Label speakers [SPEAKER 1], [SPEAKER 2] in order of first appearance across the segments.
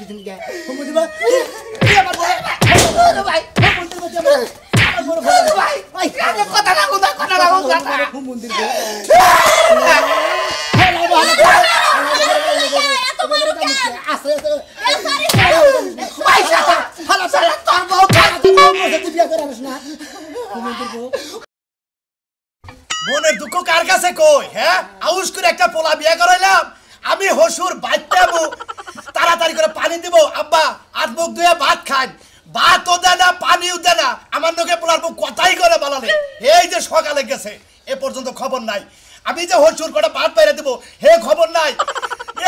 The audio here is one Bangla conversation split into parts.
[SPEAKER 1] দিছ নি কে হুমুন্দির ভাই আমার ভাই ভাই হুমুন্দির ভাই আমার বড় ভাই ভাই কথা না হুমুন্দির ভাই আছে পয়সা হালা সারা তোর বউ তুই বিয়ে করে আসিস না হুমুন্দির বউ
[SPEAKER 2] মনের দুঃখ কার কাছে কই হ্যাঁ আউশ করে একটা পোলা বিয়ে করাইলাম আমি হসুর বাচ্চাবো তাড়াতাড়ি করে পানি দিব আব্বা হাত মুখ ধুয়ে ভাত খান ভাতও দেয় না পানিও দেয় না আমার লোকে পোলার বউ কথাই করে বলালে এই যে সকালে গেছে এ পর্যন্ত খবর নাই আমি যে হসুর করে ভাত বাইরে দেবো হে খবর নাই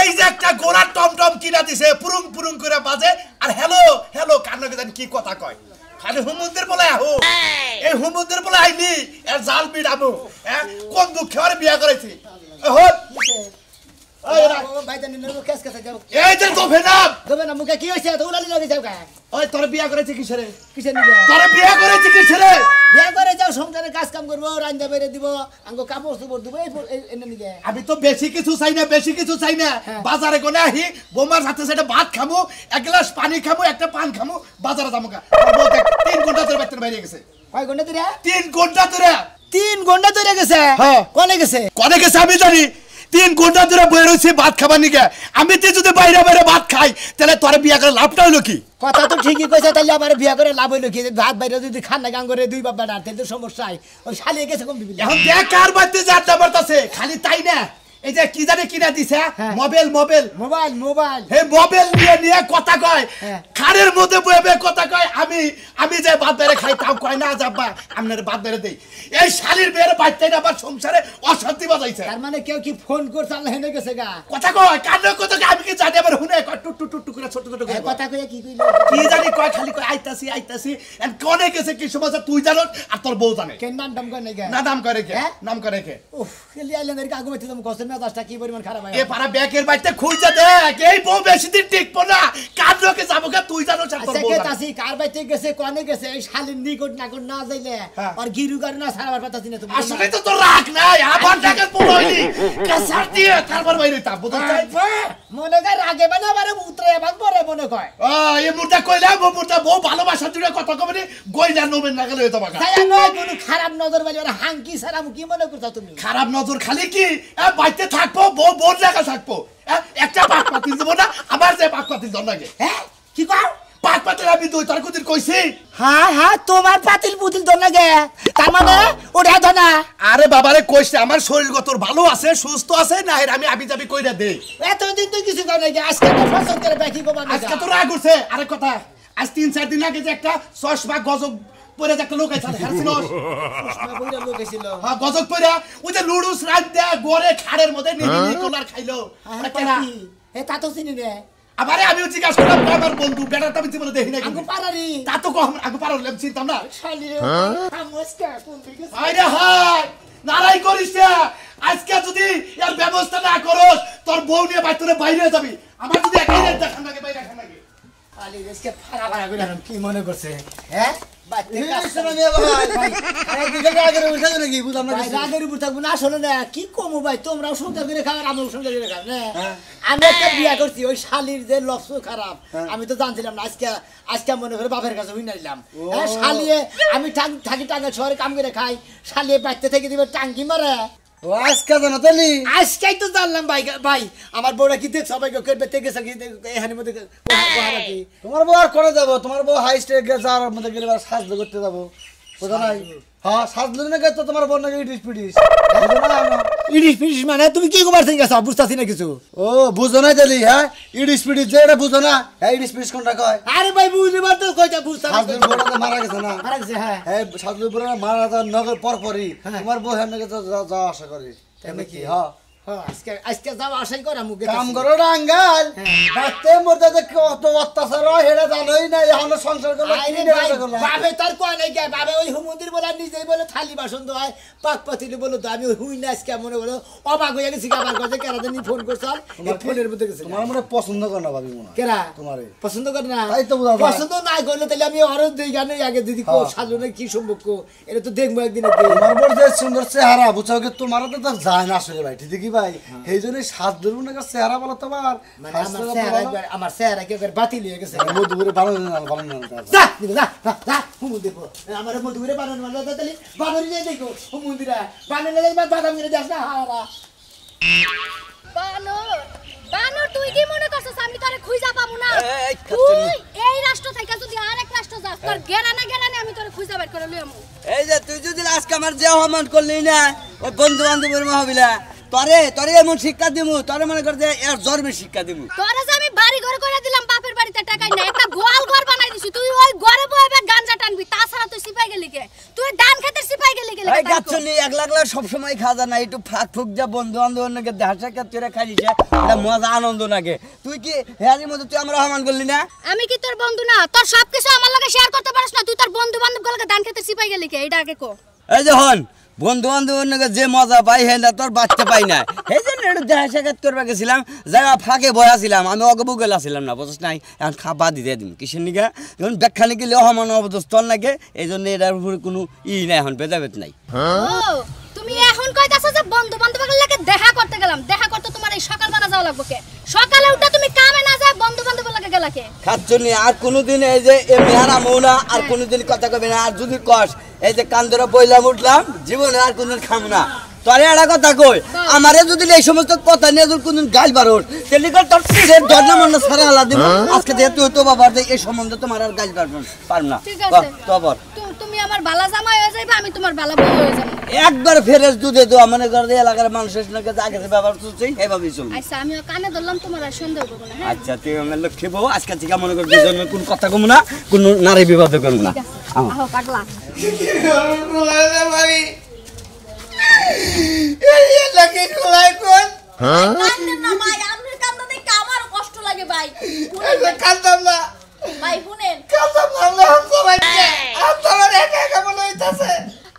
[SPEAKER 2] এই যে একটা গোড়া টমটম কিনা দিছে পুরুং পুরুং করে বাজে আর হ্যালো হ্যালো কার লোকে জানি কি কথা কয় খালি হুমুন্দের বলে আহো এই হুমুন্দের বলে আইনি এর জাল পিড়াবো হ্যাঁ কোন দুঃখে আর বিয়া করেছি এই যে
[SPEAKER 1] না মুখে কি হয়েছে তো উলালি লাগে যাও গায়
[SPEAKER 2] ওই তোর বিয়া করেছে কিসেরে
[SPEAKER 1] কিসের নিবে
[SPEAKER 2] তোর বিয়া করেছে কিসেরে
[SPEAKER 1] বিয়া করে যাও সংসারে কাজ কাম করবো রান্না বেরে দিব আঙ্গো কাপড় চোপড় দিব এই এনে নিগে
[SPEAKER 2] আমি তো বেশি কিছু চাই না বাজারে গনে আহি বোমার সাথে সাথে ভাত খামু এক গ্লাস পানি খামু একটা পান খামু বাজারে যামু গা 3 ঘন্টা ধরে বাইরে বাইরে গেছে
[SPEAKER 1] কয় ঘন্টা ধরে
[SPEAKER 2] 3 ঘন্টা ধরে
[SPEAKER 1] 3 ঘন্টা ধরে গেছে
[SPEAKER 2] হ্যাঁ
[SPEAKER 1] কোনে গেছে
[SPEAKER 2] আমি জানি 3 ঘন্টা ধরে বই রইছি ভাত খাবার নিগে আমি তে যদি বাইরে বাইরে ভাত খাই তাহলে তোর বিয়া করে লাভটা হলো কি
[SPEAKER 1] কথা তো ঠিকই কইছে তাইলে আবার বিয়া করে লাভ হইলো কি ভাত বাইরে যদি খান না গাং করে দুই বাপ বেটা তাহলে তো সমস্যা ওই শালি গেছে কম দিবি
[SPEAKER 2] এখন দেখ কার বাড়িতে যাত্রা বাড়তাছে খালি তাই না এই যে কি জানে কিনা দিছে মোবাইল হে মোবাইল নিয়ে কথা কয় খাড়ের মধ্যে বইবে কথা কয় আমি যে ভাত বেড়ে খাই তাও কয় না যাবা আপনার ভাত বেড়ে দেই এই শালির বেড়ে বাড়তে না আবার সংসারে অশান্তি বাজাইছে
[SPEAKER 1] তার মানে কেউ কি ফোন করছে আল্লাহ হেনে গেছে গা
[SPEAKER 2] কথা কয় কান্ড কথা আমি কি জানি আবার হুনে কয় টুক টুক টুক করে ছোট ছোট করে
[SPEAKER 1] কথা কয় কি কইলো
[SPEAKER 2] কি জানি কয় খালি কয় আইতাছি এন্ড কোনে গেছে কি সময় তুই জানো আর তোর বউ জানে
[SPEAKER 1] কেন নাম কয় না
[SPEAKER 2] না নাম করে কে
[SPEAKER 1] উফ খেলি আইলেন আগে মধ্যে তুমি কষ্ট মেজাজটা কি পরিমাণ খারাপ হয়
[SPEAKER 2] এ পারা ব্যাকের বাইতে খুঁজে দেখ এই বউ বেশি দিন টিকবো না কার লোকে যাবো কে তুই জানো তোর বউ
[SPEAKER 1] আচ্ছা কে কার বাইতে গেছে কোনে গেছে এই শালিন নিকট না যাইলে আর গিরু গার না সারাবার পাতাছি না তুমি
[SPEAKER 2] আসলে তো তোর রাগ নাই আবার টাকা পড়াইলি কাসার দিয়ে তারপর বাইরে তা বুঝছ
[SPEAKER 1] মনে কর আগে বানা আবার উতরে বান পরে মনে কয়
[SPEAKER 2] এই মুরটা কইলা মুরটা বউ ভালোবাসা জুড়ে কথা কবনি গইলা নবেন না গেলে হইতো বাকা
[SPEAKER 1] তাই না কোনো খারাপ নজর বাজি আর হাঙ্কি সারা কি মনে করছো তুমি
[SPEAKER 2] খারাপ নজর খালি কি বাইতে থাকবো বউ বোর জায়গা থাকবো একটা পাক পাতিল দেবো না আবার যে পাক পাতিল দর লাগে
[SPEAKER 1] হ্যাঁ কি কও
[SPEAKER 2] পাক পাতিল আমি দুই তার কুদির কইছি
[SPEAKER 1] হ্যাঁ তোমার পাতিল পুতিল দর লাগে তার মানে ওটা তো না
[SPEAKER 2] আরে বাবারে কইছে আমার শরীর গতর ভালো আছে সুস্থ আছে না আমি যাবি কইরা দেই
[SPEAKER 1] এতদিন তো কিছু কর নাই আজকে তো ফসল করে বাকি কো মানে
[SPEAKER 2] আজকে তো রাগ উঠছে আরে কথা আজ 3-4 দিন আগে যে একটা 6 ভাগ গজব পরে একটা লোক আছে হারছিল
[SPEAKER 1] বইরা লোক ছিল
[SPEAKER 2] হ্যাঁ গজব পরে ওই যে লুডুস রাত দে গরে খাড়ের মধ্যে নিনি কোলার খাইলো
[SPEAKER 1] এ তা তো চিনি রে
[SPEAKER 2] আবারে আমি জিজ্ঞাসা করলাম আমার বন্ধু বেটাটা আমি জীবনে দেখি না
[SPEAKER 1] আগু পারারি
[SPEAKER 2] তা তো কম আগু পারার লেম চিন্তাম না
[SPEAKER 1] শালি নমস্কার কোন দিকে
[SPEAKER 2] আইরে হাই নারাই করিস না আজকে যদি এর ব্যবস্থা না করস তোর বউ নিয়ে বাইরে যাবি আমার যদি একাই দেখান লাগে বাইরে দেখান লাগে
[SPEAKER 1] আলি আজকে ফাড়া করে কি মনে করছে হ্যাঁ কি কমু ভাই তোমরাও সংসার করে খাও আমিও সংসার করে খাও আমি একটা বিয়া করছি ওই শালির যে লফস খারাপ আমি তো জানছিলাম না আজকে মনে করে বাপের কাছে হই নাইলাম শালিয়ে আমি থাকি টাঙ্গা শহরে কাম করে খাই শালিয়ে বাড়তে থেকে দিবে টাঙ্কি মারে
[SPEAKER 3] ও আজকে জানো তালি
[SPEAKER 1] আজকেই তো জানলাম ভাই আমার বউরা কি দেখ সবাইকে করবে থেকে এখানে মধ্যে
[SPEAKER 3] তোমার বউ আর করে যাবো তোমার বউ হাই স্টেট যাওয়ার মধ্যে গেলে সাহায্য করতে যাবো বুঝো নাই হ্যাঁ সাজলো না তো তোমার বোন নাকি
[SPEAKER 1] ইডিস পিডিস মানে তুমি কি কবার থেকে গেছো বুঝতাছি না কিছু
[SPEAKER 3] ও বুঝো না তালি হ্যাঁ ইডিস পিডিস যে এটা বুঝো না হ্যাঁ ইডিস পিডিস কোনটা কয়
[SPEAKER 1] আরে ভাই বুঝিবার তো কইটা বুঝতাম
[SPEAKER 3] সাজলুর বড় তো মারা গেছে না
[SPEAKER 1] মারা গেছে হ্যাঁ
[SPEAKER 3] হ্যাঁ সাজলুর বড় মারা যাওয়ার নগর পরপরই তোমার বউ হ্যাঁ নাকি যাওয়া আশা করি
[SPEAKER 1] তেমনি কি হ্যাঁ আজকে যাও আশাই করা মুখে
[SPEAKER 3] কাম করো রাঙ্গাল বাতে মরতে যে কত অত্যাচার হয় হেডা জানোই না এখন সংসার করলে
[SPEAKER 1] বাবে তার কয় নাই কে বাবে ওই হুমন্দির বলে নিজেই বলে থালি বাসন হয় পাক পাতিলি বলে তো আমি হুই না আজকে মনে বলো অবাক হয়ে গেছি আবার কথা কেরা জানি ফোন করছাল এই ফোনের মধ্যে গেছে
[SPEAKER 3] তোমার মনে পছন্দ করে না ভাবি মনে
[SPEAKER 1] কেরা
[SPEAKER 3] তোমারে
[SPEAKER 1] পছন্দ করে না
[SPEAKER 3] তাই তো বুঝা
[SPEAKER 1] পছন্দ না করলে তাহলে আমি আরো দুই গানে আগে দিদি কো সাজনে কি সম্পর্ক এটা তো দেখবো একদিন
[SPEAKER 3] তোমার বড় যে সুন্দর চেহারা বুঝাও কি তোমার তো যায় না আসলে ভাই ঠিক কি ভাই এই জন্য সাত ধরুন না চেহারা বলো তোমার
[SPEAKER 1] মানে আমার চেহারা কি করে বাতিল হয়ে গেছে
[SPEAKER 3] মধুপুরে বানানো
[SPEAKER 1] যা যা যা হুমুন্দির আমার মধুপুরে বানানো মানে তাহলে বানানি যাই দেখো হুমুন্দিরা বানালে বাদাম করে যাস না হারা
[SPEAKER 4] বানর বানর তুই কি মনে করছিস আমি তোরে খুঁজা পাবো না তুই এই রাষ্ট্র থেকে যদি আরেক রাষ্ট্র যাস তোর গেরানে আমি তোরে খুঁজা বের করে লইমু
[SPEAKER 5] এই যে তুই যদি আজকে আমার যে অপমান করলি না ওই বন্ধু বান্ধবের মহাবিলা তরে এমন শিক্ষা দিমু তরে মনে কর যে এর জন্মের শিক্ষা দিমু
[SPEAKER 4] তোরে যে আমি বাড়ি ঘর করে দিলাম বাপের বাড়িতে টাকাই না একটা গোয়াল ঘর বানাই দিছি তুই ওই ঘরে বইবে গাঞ্জা টানবি তাছাড়া তুই সিপাই গেলি কে তুই ধান খেতে সিপাই গেলি কে
[SPEAKER 5] এই গাছনি একলা একলা সব সময় খাওয়া যায় না একটু ফাঁক ফুক যা বন্ধু বান্ধবের নাকি দেখা কাছে খাইছে এটা মজা আনন্দ লাগে তুই কি হেয়ারির মধ্যে তুই আমার অপমান করলি না
[SPEAKER 4] আমি কি তোর বন্ধু না তোর সবকিছু আমার লগে শেয়ার করতে পারিস না তুই তোর বন্ধু বান্ধব গুলোকে ধান খেতে সিপাই গেলি কে এটা আগে কো
[SPEAKER 5] এই যে হন বন্ধু বান্ধবের নাকি যে মজা পাই হ্যাঁ তোর বাচ্চা পাই না এই জন্য একটু দেখা সাক্ষাৎ করবে গেছিলাম যারা ফাঁকে বয়া ছিলাম আমি অগবু গেলা ছিলাম না বুঝছ নাই এখন খাবা দিতে দিম কিসের নিকে যখন ব্যাখ্যা নিকে অহমান অবদস্তল নাকি এই জন্য এটার উপরে কোনো নাই এখন ভেদাভেদ নাই
[SPEAKER 4] তুমি এখন কইতাছো যে বন্ধু বান্ধবের লাগে দেখা করতে গেলাম দেখা করতে তোমার এই সকালবেলা যাওয়া লাগবে কে সকালে উঠে তুমি কামে না যায় বন্ধু বান্ধবের লাগে গেলা কে
[SPEAKER 5] খাচ্ছনি আর কোনোদিন এই যে এমনি হারামো না আর কোনোদিন কথা কবে না আর যদি কস এই যে কান্দরা বইলাম উঠলাম জীবনে আর কোনদিন খাম না তোরে একটা কথা কই আমারে যদি এই সমস্ত কথা নিয়ে যদি কোনদিন গাল বারোস তাহলে তোর তীরের ধর্ণা মন্না সারা আলা দিব আজকে দিয়ে তুই তো বাবার যে এই সম্বন্ধে তোমার আর গাল পারব না
[SPEAKER 4] ঠিক আছে
[SPEAKER 5] তোর
[SPEAKER 4] তুমি আমার বালা জামাই হয়ে যাইবা আমি তোমার বালা বউ হয়ে যাব
[SPEAKER 5] একবার ফেরেস দুধে তো মনে করে এলাকার মানুষের সঙ্গে আগে যে ব্যবহার চলছে এইভাবেই চলবে
[SPEAKER 4] আচ্ছা আমিও কানে ধরলাম তোমার আর সন্দেহ করব না হ্যাঁ
[SPEAKER 5] আচ্ছা তুই আমার লক্ষ্য বউ আজকে থেকে মনে কর দুজনে কোন কথা কম না কোন নারী বিবাদ করব না
[SPEAKER 4] আহো পাগলা
[SPEAKER 2] ভাই এই লাগে খোলাই কোন
[SPEAKER 6] কান্দে না ভাই আমনের কান্দা দেখে আমার কষ্ট লাগে ভাই
[SPEAKER 2] কান্দম না
[SPEAKER 6] ভাই শুনেন
[SPEAKER 2] কান্দম না সবাইকে আমার একা একা মনে হইতাছে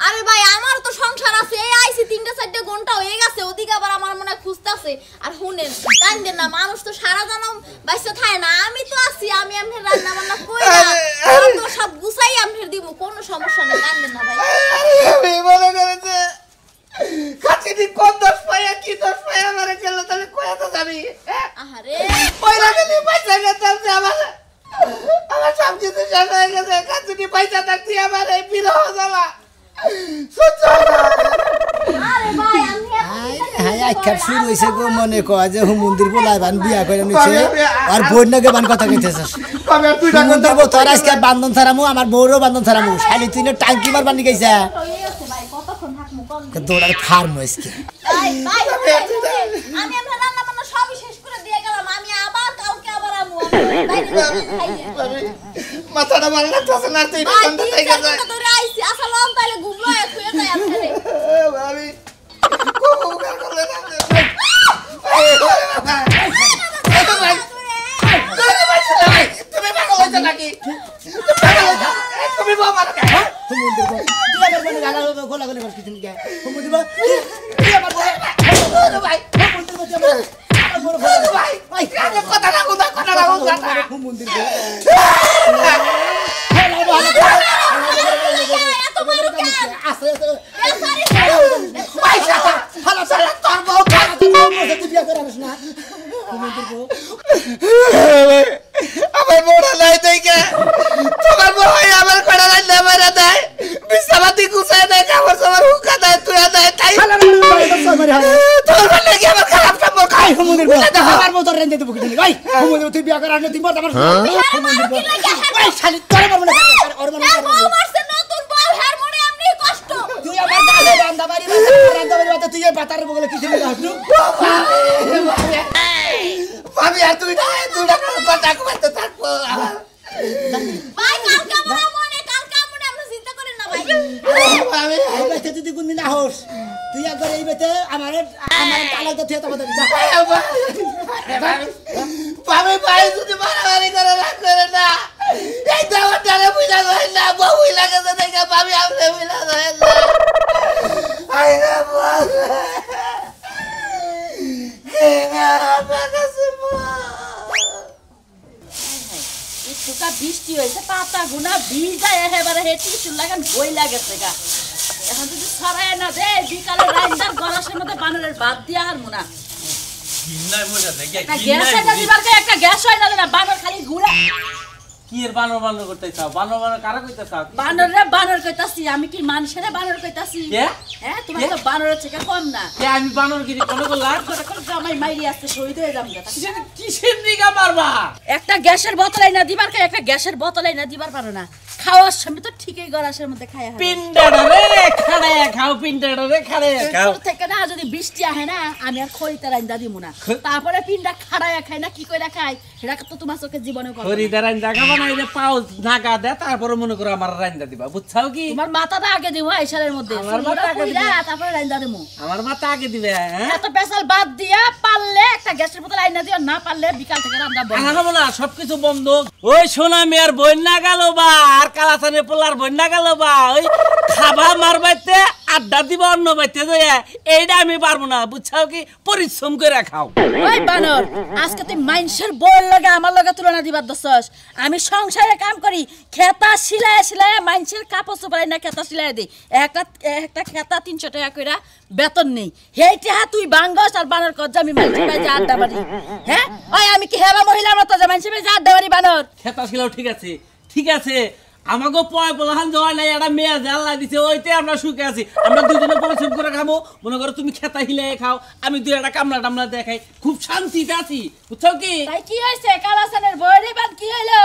[SPEAKER 6] আরে ভাই আমার তো সংসার আছে এই আইছি 3-4 ঘন্টা হয়ে গেছে ওদিকে আবার আমার মনে খুঁজতাছে আর শুনেন কান্দে না মানুষ তো সারা জনম বাইসা থাকে না আমি তো আছি আমি আমনের রান্না বান্না কইরা তো সব গুছাই আমনের দিব কোনো সমস্যা নেই কান্দে না ভাই
[SPEAKER 2] আমি মনে করেছে কাচিনি কোন দোষ পাইয়া কি দোষ পাইয়া আমারে গেল তাহলে কয়া তো যাবি
[SPEAKER 6] আহারে
[SPEAKER 2] পয়লা গেলি পয়সা গেছে আমার সব কিছু শেষ হয়ে গেছে কাচিনি পয়সা থাকতি আমার এই বিরহ জ্বালা সহ্য
[SPEAKER 6] আরে ভাই আমি
[SPEAKER 1] হ্যাঁ আখ্যাত শুরু হয়েছে গো মনে কয় যে হুমুন্দির বলায় বান বিয়া করে নিছে আর বোন নাকি বান কথা কইতেছিস হুমুন্দির বউ তোর আজকে বান্ধন ছাড়ামু আমার বউরও বান্ধন ছাড়ামু শালি তুই না টাঙ্কি মার বানি গেছে
[SPEAKER 6] হয়ে গেছে ভাই কতক্ষণ থাকমু কোন
[SPEAKER 1] দৌড়ার ফার্ম হয়েছে
[SPEAKER 6] ভাই ভাই আমি আমরা রান্না বান্না সবই শেষ করে দিয়ে গেলাম আমি আবার কালকে আবার আমু
[SPEAKER 2] মাথাটা ভালো লাগতেছে না তুই
[SPEAKER 6] ভাই
[SPEAKER 2] কোনটা থেকে যায়
[SPEAKER 6] ধরে আইছি আসলে আমি তাইলে ঘুমলো শুয়ে যাই আপনি
[SPEAKER 2] ভাবি খুব উপকার করলে না তুমি পাগল হইছো নাকি তুমি বাবা
[SPEAKER 1] হুমুন্দির বউ তুই আমার বনে গালা গোলা গলি করছিস নি কে হুমুন্দির বউ তুই আমার বনে ভাই হুমুন্দির বউ আমার বড় ভাই ভাই
[SPEAKER 2] কথা না
[SPEAKER 1] হুমুন্দির বউ
[SPEAKER 2] আমার বড় নাই দেখে তোমার বড় আমার কড়া নাই না দেয় বিছানাতে গুছায় দেয় কাপড় সামার হুকা দেয় তুই দেয় তাই তোর বলে কি আমার খারাপ সম্পর্ক খাই
[SPEAKER 1] হুমুন্দির বউ আমার বউ তোর রেন্দে দেব কি ভাই হুমুন্দির তুই বিয়া করার না তুই বল আমার হুমুন্দির বউ ভাই শালি তোর মনে ওর মনে
[SPEAKER 6] মারছে নতুন বউ হের মনে এমনি কষ্ট
[SPEAKER 1] তুই আমার দাদা রান্দাবাড়ি তুই এই পাতার বগলে কিছু না হাসলু
[SPEAKER 2] ভাবি আর তুই না কথা কইতে থাকবো
[SPEAKER 6] ভাই কালকে আমরা চিন্তা করেন না ভাই
[SPEAKER 2] ভাবি
[SPEAKER 1] এই বেতে তুই কোন দিন হোস তুই একবার এই বেতে আমার তালাক তো তুই তো
[SPEAKER 2] ভাবি ভাই যদি মারামারি করে রাখ করে না এই দাওয়াটারে বুঝা যায় না বউ লাগে তো দেখে ভাবি আপনি বুঝা যায় না আই না বল কে না বাগাসে
[SPEAKER 6] একটুকা বৃষ্টি হয়েছে পাতা গুনা ভিজা একেবারে হেঁটি চুল লাগান বই লাগেছে গা এখন যদি ছড়ায় না দে বিকালে রান্নার গলাসের মধ্যে বানরের ভাত দিয়া আর মুনা
[SPEAKER 7] ঘিন্নায় মজা দেয়
[SPEAKER 8] একটা গ্যাস এটা দিবার কে একটা গ্যাস হয় না বানর খালি ঘুরে
[SPEAKER 7] কি এর বানর বানর করতে চাও বানর বানর কারা কইতে চাও
[SPEAKER 8] বানর রে বানর কইতাছি আমি কি মানুষের বানর কইতাছি
[SPEAKER 7] কে
[SPEAKER 8] হ্যাঁ তোমার তো বানরের থেকে কম না
[SPEAKER 7] কে আমি বানরগিরি কোন করলাম
[SPEAKER 8] জামাই মাইরি আসতে শহীদ হয়ে যাম
[SPEAKER 7] কিসের দিকে মারবা
[SPEAKER 8] একটা গ্যাসের বোতল আইনা দিবার কে একটা গ্যাসের বোতল আইনা দিবার পারো না খাওয়ার সময় তো ঠিকই গলাশের মধ্যে খায়া
[SPEAKER 7] পিন্ডাটা রে খাড়ায়া খাও পিন্ডাটা রে খাড়ায়া খাও
[SPEAKER 8] থেকে না যদি বৃষ্টি আহে না আমি আর খড়িতে রাইন্দা দিব না তারপরে পিন্ডা খাড়ায়া খাই না কি কইরা খাই সেটা তো তোমার চোখে জীবনে করো
[SPEAKER 7] হরিদার রান্দা খাবা না এই পাও ঢাকা দে তারপরে মনে করো আমার রান্দা দিবা বুঝছাও কি
[SPEAKER 8] তোমার মাথাটা আগে দিব আইসারের মধ্যে
[SPEAKER 7] আমার মাথা আগে দিবা
[SPEAKER 8] তারপরে রাইন্দা দেবো
[SPEAKER 7] আমার মাথা আগে দিবে হ্যাঁ
[SPEAKER 8] এত পেশাল বাদ দিয়া পারলে একটা গ্যাসের বোতল আইনা দিও না পারলে বিকাল থেকে রান্না বন্ধ
[SPEAKER 7] আনাবো না সবকিছু বন্ধ ওই সোনা মেয়ের বন্যা গেল বা আর কালাসানে পোলার বন্যা গেল বা ওই খাবা মারবাইতে আড্ডা দিবা অন্য বাইতে যায় এইটা আমি পারবো না বুঝছাও কি পরিশ্রম করে খাও
[SPEAKER 8] ওই বানর আজকে তুই মাইনসের বউর লগে আমার লগে তুলনা দিবার দছস আমি সংসারে কাম করি খেতা সিলায় সিলায় মাইনসের কাপড় চোপড়াই না খেতা সিলায় দেই একটা খেতা 300 টাকা কইরা বেতন নেই হেইটা তুই বাঙ্গস আর বানর কর আমি মাইনসের বাড়ি আড্ডা মারি হ্যাঁ ওই আমি কি হেবা মহিলার মতো যে মাইনসের বাড়ি আড্ডা মারি বানর
[SPEAKER 7] খেতা ছিল ঠিক আছে আমাকে পয় পোলাহান যাওয়া নাই একটা মেয়ে জাল্লা দিছে ওইতে আমরা সুখে আছি আমরা দুজনে পরিশ্রম করে খাবো মনে করো তুমি খেতা হিলে খাও আমি দুই একটা কামলা টামলা দেখাই খুব শান্তিতে আছি বুঝছো কি
[SPEAKER 8] তাই কি হইছে কালাসানের বইরে বান কি হইলো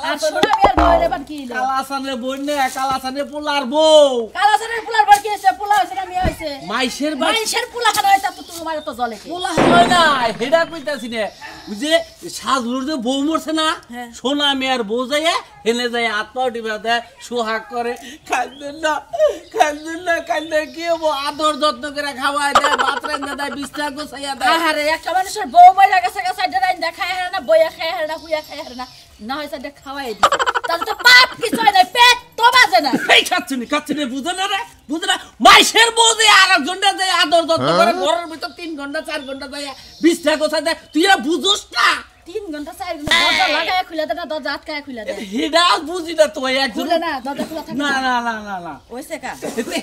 [SPEAKER 8] আর সোনামিয়ার বইরে বান কি হইলো
[SPEAKER 7] কালাসানের বই না কালাসানের পোলার বউ
[SPEAKER 8] কালাসানের পোলার বার কি হইছে পোলা হইছে না মেয়ে হইছে
[SPEAKER 7] মাইশের
[SPEAKER 8] পোলা খানা হইতা তো তোমার তো জলে কি
[SPEAKER 7] পোলা হয় না হেডা কইতাছি না বুঝে সাজলুর যে বউ মরছে না সোনা মেয়ের বউ যায় হেনে যায় আত্মা ডিবাতে সোহাগ করে খাইতেন না কান্দে কি হবো আদর যত্ন করে খাওয়ায় দেয় ভাত রান্না দেয় বিছনা গোছাইয়া দেয়
[SPEAKER 8] আহারে একটা মানুষের বউ মইরা গেছে সাইডে রাইন দেখায় হারে না বইয়া খায় হারে না হুইয়া খায় হারে না না হয় সাইডে খাওয়াই দিছে তাহলে তো পাপ কিছু হয় না পেট তো বাজে না
[SPEAKER 7] এই খাচ্ছনি বুঝো না রে বুঝো না মাইশের বউ যে আরেকজনটা যায় আদর যত্ন করে ঘরের ভিতর 3 ঘন্টা 4 ঘন্টা যায় বিছনা গোছায় দেয় তুই আর বুঝোস না
[SPEAKER 8] 3 ঘন্টা 4 ঘন্টা দরজা লাগায় খুলে দে না দরজা আটকায় খুলে দে
[SPEAKER 7] হেডা বুঝি না তুই একজন
[SPEAKER 8] খুলে না দরজা খোলা থাকে
[SPEAKER 7] না
[SPEAKER 8] ওইছে কা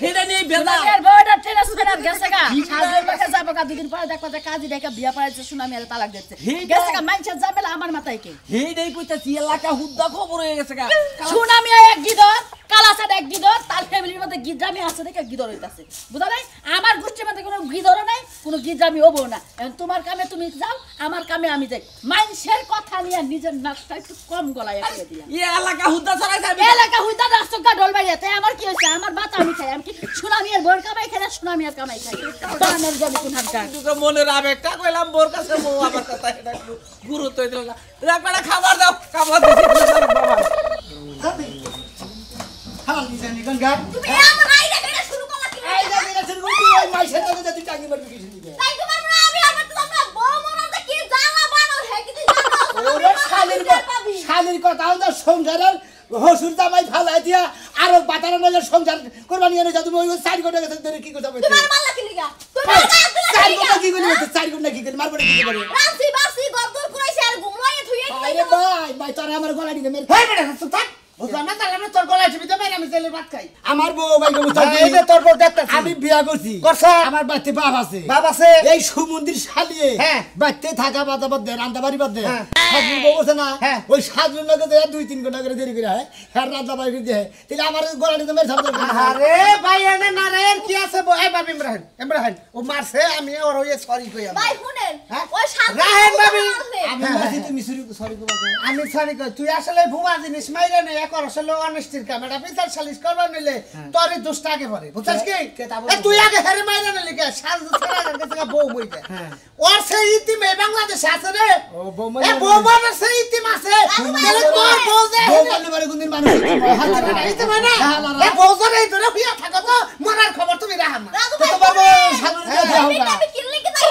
[SPEAKER 7] হেডা নিয়ে বেদা
[SPEAKER 8] আর বড়টা ট্রেনাস করে গেছে কা সাজের লোকে যাবো কা দুদিন পরে দেখো যে কাজী দেখে বিয়া পড়াইছে সুনামি আর তালাক দিচ্ছে গেছে কা মাইনছে যাবেলা আমার মাথায় কে
[SPEAKER 7] হেডাই কইতাছি এলাকা হুদ্দা খবর হয়ে গেছে কা
[SPEAKER 8] সুনামি এক গিদর কালাসাদ এক গিদর তার ফ্যামিলির মধ্যে গিদ্রামি আছে দেখে গিদর হইতাছে বুঝা নাই আমার গোষ্ঠীর মধ্যে কোনো গিদর নাই কোনো গিদ্রামি হবো না এখন তোমার কামে তুমি যাও আমার কামে আমি যাই মাইনসের কথা নিয়ে নিজের নাকটা একটু কম গলায় করে দিলাম
[SPEAKER 7] এই এলাকা হুদ্দা ছড়াই যাবে
[SPEAKER 8] এলাকা হুইতা রাস্তা ডলবাইয়া তাই আমার কি হইছে আমার বাত আমি খাই আমি কি সুনামি আর বোর কামাই খাই না সুনামি আর কামাই খাই আমার জমি কোন হাত
[SPEAKER 7] তুই মনের আবেগটা কইলাম বোর কাছে বউ আমার কথা এটা গুরুত্ব দিল না রাখড়া খাবার দাও খাবার দিছি বাবা
[SPEAKER 1] হালাল দিছেন গঙ্গা
[SPEAKER 6] তুমি এমন আইডা করে শুরু করলা কি
[SPEAKER 1] এই যে এটা শুরু করতে ওই মাইশের লগে যদি টাকি মারবি কিছু দিবে
[SPEAKER 6] তাই তোমার মনে আমি আমার তো আমরা বউ মনে যে কি জানা বানর হে কি তুই জানো
[SPEAKER 1] ওরে শালির কথা তো সংসারের হসুর জামাই ফালাই দিয়া আরো বাটার নলে সংসার করবা নিয়ে যা তুমি ওই 4 ঘন্টা গেছে ধরে কি কথা বলছিস
[SPEAKER 6] তোমার মাল্লা কি লিগা তুমি
[SPEAKER 1] 4 ঘন্টা কি করি 4 ঘন্টা কি করি মারবো কি করে
[SPEAKER 6] রাসি বাসি গদর করাইছে আর ঘুমাইয়ে থুইয়ে
[SPEAKER 1] আরে ভাই তোরা আমার গলা দিকে মেরে
[SPEAKER 3] হেই বেটা হাসু থাক বুঝলাম না তাহলে আমি তোর গলায় টিপি দেব আমি তেলের ভাত খাই
[SPEAKER 1] আমার বউ ভাই
[SPEAKER 3] এই যে তোর বউ দেখতাছি
[SPEAKER 1] আমি বিয়া করছি
[SPEAKER 3] করছ
[SPEAKER 1] আমার বাড়িতে বাপ আছে
[SPEAKER 3] বাপ আছে
[SPEAKER 1] এই সুমন্দির শালিয়ে
[SPEAKER 3] হ্যাঁ।
[SPEAKER 1] বাড়িতে থাকা বাদা বাদ দেয় রান্না বাড়ি বাদ দেয় সাজুর বউ আছে না
[SPEAKER 3] হ্যাঁ।
[SPEAKER 1] ওই সাজুর লগে দেয় 2-3 ঘন্টা করে দেরি করে হয় হ্যাঁ রান্না বাড়ি দেয় তাহলে আমার গলা দিকে মেরে ছাড়তে
[SPEAKER 3] আরে ভাই এনে নারায়ণ কি আছে এই বাপ ইমরান ও মারছে আমি ওর ওই সরি কই আমি
[SPEAKER 6] ভাই শুনেন
[SPEAKER 3] হ্যাঁ?
[SPEAKER 6] ওই সাত
[SPEAKER 3] রাহেন ভাবি।
[SPEAKER 1] আমি মাসি তুমি সরি করবা
[SPEAKER 3] আমি সরি কই তুই আসলে ভুয়া জিনিস মাইরে নে এক আসলে অনেস্টির কাম এটা বিচার সালিশ করবা নিলে তোরই দোষটা আগে পড়ে বুঝছস কি তুই আগে হেরে মাইরে নে লিখে সাজ ছাড়া কাছে বউ বইতে ওর সেই ইতিম এই বাংলাদেশে আছে রে
[SPEAKER 1] ও বউ
[SPEAKER 3] এ বউ মানে সেই ইতিম আছে তাহলে তোর বউ যে
[SPEAKER 1] বউ বললে বারে কোনদিন মানুষ হাতে না
[SPEAKER 3] ইতিম মানে এ বউ ধরে ধরে হুইয়া থাকো তো মরার খবর তুমি রাখা না
[SPEAKER 6] রাজু
[SPEAKER 1] তো
[SPEAKER 6] ভাই
[SPEAKER 1] বাবা সাজুর কাছে
[SPEAKER 6] আমি
[SPEAKER 1] হোগা
[SPEAKER 6] আমি কিনলে কি তাই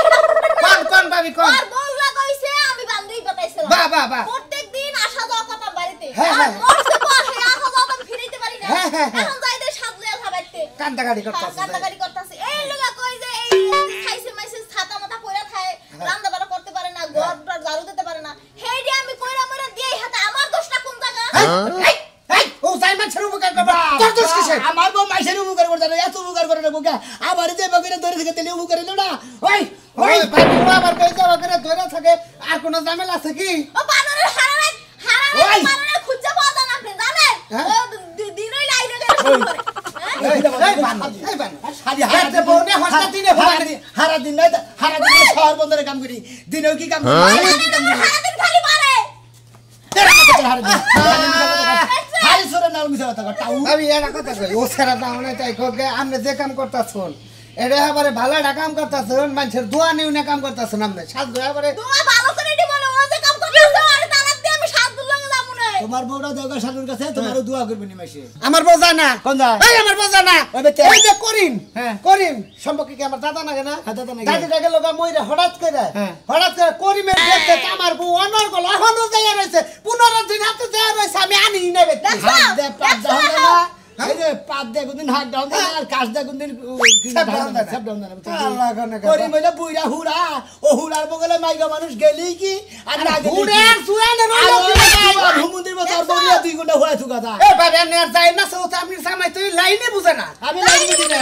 [SPEAKER 3] কোন ভাবি কোন
[SPEAKER 6] আর বউ লাগাইছে আমি বান্ধবী বাতাইছিলাম
[SPEAKER 3] বাহ
[SPEAKER 6] প্রত্যেকদিন আসা যাওয়া কথা বাড়িতে
[SPEAKER 3] হ্যাঁ,
[SPEAKER 6] আর
[SPEAKER 3] হ্যাঁ।
[SPEAKER 6] মরছে পর হে আসা যাওয়া আমি ফিরাইতে পারি না
[SPEAKER 3] হ্যাঁ, হ্যাঁ, হ্যাঁ।
[SPEAKER 6] এখন যাইতে সাজলে খাবাইতে
[SPEAKER 3] কান্দাগাড়ি করতাছে
[SPEAKER 6] কান্দাকারি করতেছে এই লগা কই যে এই খাইছে মাইছে ছাতা মাথা পয়রা খায় রান্না বাড়া করতে পারে না ঘরটা ঝাড়ু দিতে পারে না হেডি আমি কইরা মরে দিয়ে হাতে আমার দোষটা কোন জায়গা
[SPEAKER 3] এই এই ও যাই মাছের উপকার করবা তোর দোষ কিসে
[SPEAKER 1] আমার বউ মাইশের উপকার করতে না এত উপকার করে না বুকা আবার যে বগিরে ধরে থেকে তেলে উপকার হলো না ওই
[SPEAKER 3] ওই ভাবি আবার কই যাওয়া করে ধরে থাকে আর কোনো ঝামেলা আছে কি
[SPEAKER 6] ও বানরের হারারে বানরের খুঁজে পাওয়া যায় না আপনি জানেন ও দিনই লাইনে গেলে শুরু করে
[SPEAKER 3] এই বান শালি হাতে বউনে হস্তা দিনে
[SPEAKER 1] হারা দিন নাই হারা দিন শহর বন্দরে কাম করি দিনেও কি কাম করি
[SPEAKER 6] সারাদিন খালি মারে
[SPEAKER 1] হারি সরে নাও মিছা কথা কর টাউ
[SPEAKER 3] আমি একটা কথা কই ও সারা দাও না তাই কোকে আপনি যে কাম করতাছুন এটা এবারে ভালো একটা কাম করতাছুন মানুষের দোয়া নিউ না কাম করতাছুন আপনি সাত দোয়া এবারে
[SPEAKER 6] তোমার ভালো করে দি বলো ও যে কাম করতেছে আর তালাক দিয়ে আমি সাত দিন লাগে যাবো না
[SPEAKER 1] তোমার বউটা দেওগা শালুর কাছে তোমারও দোয়া করবে নি মাসে
[SPEAKER 3] আমার বউ যায় না
[SPEAKER 1] কোন যায়?
[SPEAKER 3] এই আমার বউ যায় না
[SPEAKER 1] ওই বেতে।
[SPEAKER 3] এই যে করিম
[SPEAKER 1] হ্যাঁ।
[SPEAKER 3] করিম সম্পর্কে কি আমার দাদা নাগে না
[SPEAKER 1] হ্যাঁ, দাদা নাগে।
[SPEAKER 3] দাদিটাকে লগা মইরা হঠাৎ করে
[SPEAKER 1] হ্যাঁ।
[SPEAKER 3] করিমের দেখতে আমার বউ অনর্গল এখনো যায় রয়েছে 15 দিন হাতে যায় রয়েছে আমি আনি না বেটি
[SPEAKER 1] হাত দে পাত দাও না এই যে পাত দে কোনদিন হাত দাও না আর কাজ দে কোনদিন
[SPEAKER 3] সব down দেয় না।
[SPEAKER 1] সব ডাউন না
[SPEAKER 3] আল্লাহ গনে গনে।
[SPEAKER 1] করি মইলা বুইরা হুড়া ও হুড়ার বগলে মাইগা মানুষ গেলি কি আর না গেলি
[SPEAKER 3] হুড়ার সুয়ানে রইলো
[SPEAKER 1] ভূমন্দির মতো আর বলিয়া 2 ঘন্টা হয়ে থুকা দা
[SPEAKER 3] এ বাবা নেয়ার যায় না সো আপনি সামাই তুই লাইনে বুঝে না
[SPEAKER 1] আমি লাগি দিই না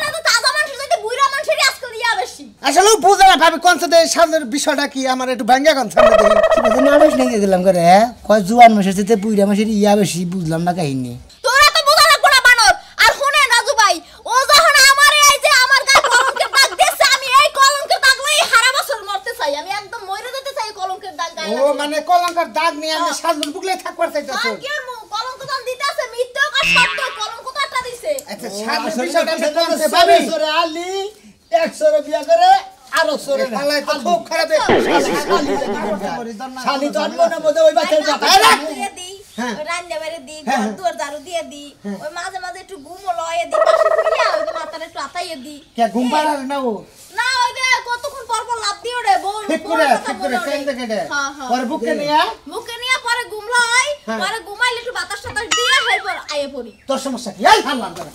[SPEAKER 6] না তো তাজা মানুষের চাইতে বুইরা মানুষেরই আজকাল ইয়া বেশি
[SPEAKER 3] আসলে বুঝে না ভাবি কোন সাথে সামনের বিষয়টা কি আমার একটু ভাঙ্গা কোন সামনে দেখি
[SPEAKER 1] সেটা নাড়স নিয়ে গেলাম করে কয় জুয়ান মাসের সাথে বুইরা মাসের ইয়া বেশি বুঝলাম না কাহিনী
[SPEAKER 6] তোরা তো বোঝা লাগবো না বানর আর শুনেন রাজু ভাই ও যখন আমার এই যে আমার গায়ে কলঙ্কের দাগ দিয়েছে আমি এই কলঙ্কের দাগ লই সারা বছর মরতে চাই আমি একদম মরে যেতে চাই কলঙ্কের দাগ গায়ে
[SPEAKER 3] ও মানে কলঙ্কার দাগ নিয়ে আমি সাজুন বুকলে থাকবার চাইতাছো
[SPEAKER 6] কি কলঙ্ক দান দিতেছে মিথ্যা আর সত্য কলঙ্ক তো একটা দিছে
[SPEAKER 3] আচ্ছা সাজুন বিষয়টা আমি কোনছে ভাবি
[SPEAKER 1] সরে আলি 100 রে বিয়া করে আর 100 রে
[SPEAKER 3] আল্লাহ তো খুব খারাপ
[SPEAKER 1] শালি তো মনে মধ্যে ওই বাচ্চার কথা
[SPEAKER 6] দিয়ে দি ওই রান্না বাইরে দি দুয়ার দারু দিয়ে দি ওই মাঝে মাঝে একটু ঘুমো লয়ে দি পাশে শুইয়া ওই যে মাথাটা একটু আতাইয়ে দি
[SPEAKER 3] কে ঘুম পাড়ার না ও
[SPEAKER 6] না ওই যে কতক্ষণ পর পর লাভ দিয়ে ওরে বউ
[SPEAKER 3] ঠিক করে কেন দেখে দে
[SPEAKER 6] হ্যাঁ হ্যাঁ
[SPEAKER 3] পরে বুকে নিয়া
[SPEAKER 6] মুখে নিয়ে পরে ঘুমলাই পরে ঘুমাইলে একটু বাতাস টাতাস দিয়ে হেরপর আইয়ে পড়ি
[SPEAKER 3] তোর সমস্যা কি এই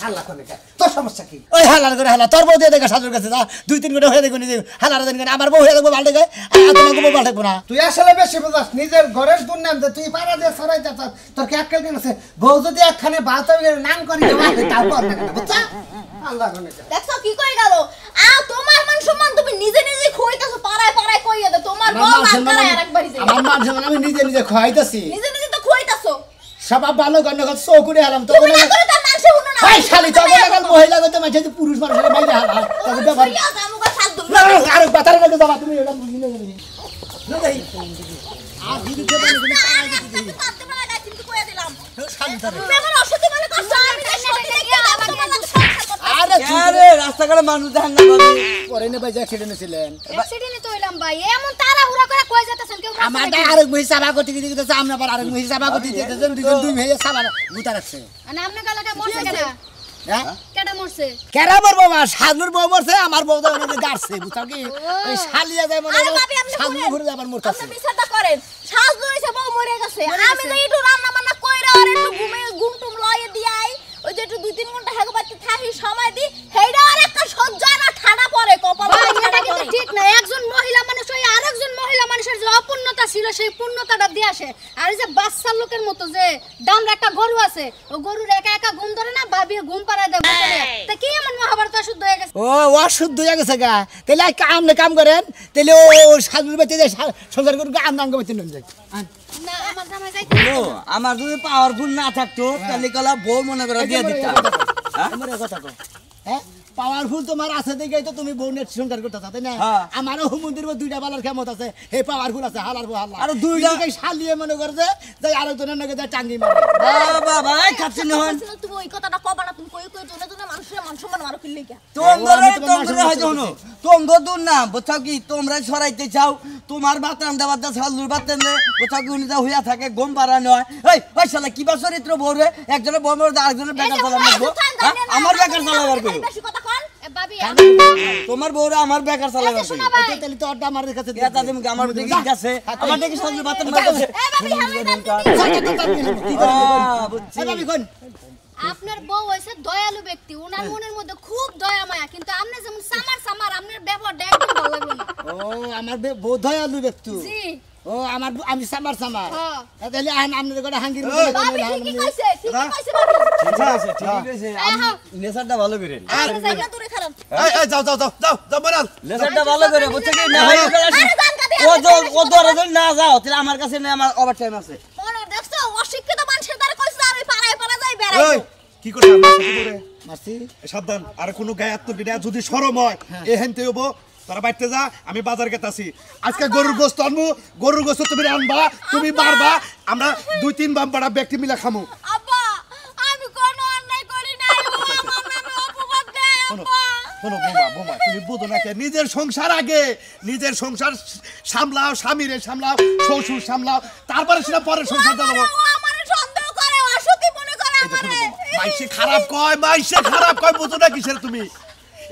[SPEAKER 3] হাল্লা করে তোর সমস্যা কি
[SPEAKER 1] ওই হালার করে হালা তোর বউ দিয়ে দেখা সাজুর কাছে যা 2-3 ঘন্টা হয়ে দেখো নিজে হালার দেন আমার বউ হয়ে দেখবো পাল্টে গায় আর তোমাকে বউ পাল্টে না
[SPEAKER 3] তুই আসলে বেশি বুঝাস নিজের ঘরের দুর্নাম দে তুই পাড়া দিয়ে সরাই যাচ্ছ তোর কি আক্কেল কেন আছে বউ যদি একখানে ভাত হয়ে নাম করি দেওয়া তাও কর না কেন বুঝছা আল্লাহ গনে
[SPEAKER 6] দেখছো কি কই গেল তোমার মান সম্মান তুমি নিজে নিজে খইতাছো পাড়ায় পাড়ায় কইয়া দে তোমার বউ আকারে আরেকবার যাই
[SPEAKER 1] আমার মান সম্মান আমি নিজে নিজে খাইতাছি
[SPEAKER 6] নিজে নিজে তো খইতাছো
[SPEAKER 1] সব ভালো গন্ড কত চৌকুরে হালাম তো
[SPEAKER 6] তুমি না করে তার মানুষে হুনো না
[SPEAKER 1] ভাই শালি তো লাগাল মহিলা গতে মাঝে পুরুষ মানুষের বাইরে হালা তবে ব্যাপার
[SPEAKER 6] ইয়া জামুগা সাত দুল
[SPEAKER 1] আর বাতার লাগে যাবা তুমি এটা বুঝি না না দেই আর দিদি কে বলে তুমি
[SPEAKER 6] পারতে পারে না কিন্তু কইয়া দিলাম
[SPEAKER 1] শালি ধরে
[SPEAKER 6] তুমি আমার অসতি মনে করছো আমি যে সত্যি দেখি আমাকে সংসার করতে
[SPEAKER 1] আরে
[SPEAKER 5] আরে রাস্তাঘাটে মানুষ দেখেন না ভাবি
[SPEAKER 1] পরে না ভাই অ্যাক্সিডেন্ট ছিলেন
[SPEAKER 4] অ্যাক্সিডেন্টে তো হইলাম ভাই এমন তাড়াহুড়া করে কই যাইতাছেন কেউ
[SPEAKER 1] আমার দা আরেক মহিষ সাবা করতে দিতেছে আমরা আবার আরেক মহিষ সাবা করতে দিতেছে দুই মহিষ সাবা গুতা রাখছে
[SPEAKER 4] মানে আপনার গলাটা মরছে কেডা
[SPEAKER 1] হ্যাঁ
[SPEAKER 4] কেডা মরছে
[SPEAKER 1] কেরা মরবো মা সাজুর বউ মরছে আমার বউ দাও না গাড়ছে বুঝছো কি ওই শালিয়া যায় মনে
[SPEAKER 6] আরে বাবি আপনি
[SPEAKER 1] সাজুর ঘুরে যাবার মরতাছে
[SPEAKER 6] আপনি বিচারটা করেন শ্বাস ধরেছে বউ মরে গেছে আমি তো একটু রান্না বান্না কইরা আর একটু ঘুম টুম লয়ে দিয়াই ওই যে একটু 2-3 ঘন্টা হেগো বাড়তে থাকি সময় দি হেইডা আর একটা সহ্য না ঠাডা পড়ে কপাল
[SPEAKER 4] ভাই এটা কিন্তু ঠিক না একজন মহিলা মানুষ ওই আরেকজন মহিলা মানুষের যে অপূর্ণতা ছিল সেই পূর্ণতাটা দিয়ে আসে আর এই যে বাচ্চার লোকের মতো যে দামরা একটা গরু আছে ও গরুর একা একা ঘুম ধরে না ভাবিয়ে ঘুম পাড়ায় দেয় বোতলে তা কি এমন মহাভারত অশুদ্ধ হয়ে গেছে
[SPEAKER 1] ও অশুদ্ধ হয়ে গেছে গা তাহলে এক কাম করেন তাহলে ও সাজুর বেঁচে যায় সংসার করে আঙ্গ বেঁচে নিয়ে যায়
[SPEAKER 4] না আমার জামাই যাইতে
[SPEAKER 5] ও, আমার যদি পাওয়ারফুল না থাকতো তাহলে কলা বউ মনে করে দিয়ে দিতাম
[SPEAKER 1] আমার কথা কো হ্যাঁ পাওয়ারফুল তোমার আছে দেখেই তো তুমি বউ নেট সংসার করতেছ তাই না
[SPEAKER 5] হ্যাঁ।
[SPEAKER 1] আমারও হুমন্দির দুইটা বালার ক্ষমতা আছে হে পাওয়ারফুল আছে হালার বউ হালা
[SPEAKER 5] আরে দুইটা
[SPEAKER 1] শালিয়ে মনে করে যে আরেকজনের নাকি যায় টাঙ্গি মারে
[SPEAKER 5] বাবা খাচ্ছি নহন
[SPEAKER 6] তুমি ওই কথাটা কবা না তুমি কই কই জনে জনে মানুষের মান সম্মান মারো কিল্লে কি
[SPEAKER 5] তোমরা হয়তো হনো তোমরা দূর না বুঝছো কি তোমরা সরাইতে চাও তোমার বাতান দেওয়ার দা সালুর বাতান দে বুঝছো কি উনি যা হইয়া থাকে গম পারা নয় ওই শালা কি বা চরিত্র বউরে একজনের বউ মরে আরেকজনের বেকার চালা মারবো আমার বেকার চালা মারবো
[SPEAKER 6] বেশি কথা কন
[SPEAKER 4] এ ভাবি
[SPEAKER 5] তোমার বউরে আমার বেকার চালা মারবো
[SPEAKER 4] শোনা ভাই
[SPEAKER 1] তাহলে তো অর্ডার আমার কাছে
[SPEAKER 5] এটা তুমি আমার দিকে গেছে আমার দিকে সালুর বাতান মারছে
[SPEAKER 6] এ ভাবি
[SPEAKER 5] বুঝছি
[SPEAKER 1] আমি কোন
[SPEAKER 4] আপনার বউ হইছে দয়ালু ব্যক্তি ওনার মনের মধ্যে খুব দয়া মায়া কিন্তু আপনি যেমন সামার আপনার ব্যবহারটা একদম ভালো লাগলো না
[SPEAKER 1] ও আমার বোধ হয় আলু ব্যক্তি
[SPEAKER 4] জি
[SPEAKER 1] ও আমার আমি সামার
[SPEAKER 4] হ্যাঁ।
[SPEAKER 1] তাহলে আপনাদের করে হাঙ্গির
[SPEAKER 6] ভাবি ঠিকই কইছে ভাবি
[SPEAKER 5] ঠিক আছে ঠিক আছে নেশাটা ভালো করে
[SPEAKER 6] আর জায়গা দূরে খারাপ
[SPEAKER 2] এই যাও যাও যাও যাও যাও মারাল
[SPEAKER 5] লেসারটা ভালো করে বুঝছো কি না
[SPEAKER 2] আরে
[SPEAKER 5] ও ধরে যদি না যাও তাহলে আমার কাছে নেই, আমার ওভার টাইম আছে।
[SPEAKER 6] মনে দেখছো অশিক্ষিত মানুষের দ্বারা কইছ আর ওই পাড়ায় পাড়া যাই
[SPEAKER 2] এই
[SPEAKER 6] বেড়াই
[SPEAKER 2] কি করছ আমার সাথে করে
[SPEAKER 1] মারছি
[SPEAKER 2] সাবধান আর কোনো গায়ে হাত তুলবি না যদি শরম হয় এ হেনতে হবো তারা বাইতে যা আমি বাজার গেতাছি আজকে গরুর গোশত আনবো গরুর গোশত তুমি আনবা তুমি মারবা আমরা 2-3 বাম্পাড়া ব্যক্তি মিলে খামু
[SPEAKER 6] আব্বা আমি কোনো অন্যায় করি নাই ও আমার নামে অপবাদ দেয়
[SPEAKER 2] শোনো
[SPEAKER 6] আব্বা
[SPEAKER 2] শোনো বোমা তুমি বুঝো না কে নিজের সংসার আগে নিজের সংসার সামলাও স্বামীরে সামলাও শ্বশুর সামলাও তারপরে সেটা পরের সংসার চালাবো
[SPEAKER 6] ও আমারে সন্দেহ করে অসতী মনে করে
[SPEAKER 2] এই যে শোনো
[SPEAKER 6] আমারে
[SPEAKER 2] বোমা, মাইসে খারাপ কয় বুঝো না কিসের তুমি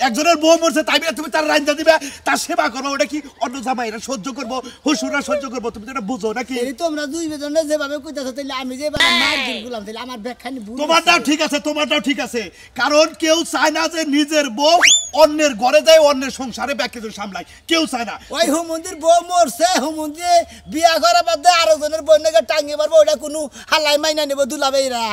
[SPEAKER 2] একজনের বউ মরছে তাই বলে তুমি তার রান্না দিবে তার সেবা করবো ওটা কি অন্য জামাইরা সহ্য করবো শ্বশুররা সহ্য করবো তুমি তো এটা বুঝো নাকি
[SPEAKER 1] এই তোমরা দুই বেজনে যেভাবে কইতাছো তাইলে আমি যেভাবে মার্জিন গুলাম তাইলে আমার ব্যাখ্যানি ভুল
[SPEAKER 2] তোমারটাও ঠিক আছে কারণ কেউ চায় না যে নিজের বউ অন্যের ঘরে যায় অন্যের সংসারে ব্যাখ্যা সামলায় কেউ চায় না
[SPEAKER 1] ওই হুমন্দির বউ মরছে হুমন্দি বিয়া করা বাদ দিয়ে আরো জনের বন্যাকে টাঙ্গি মারবো ওটা কোনো হালাই মাইনা নেবো দুলাবেইরা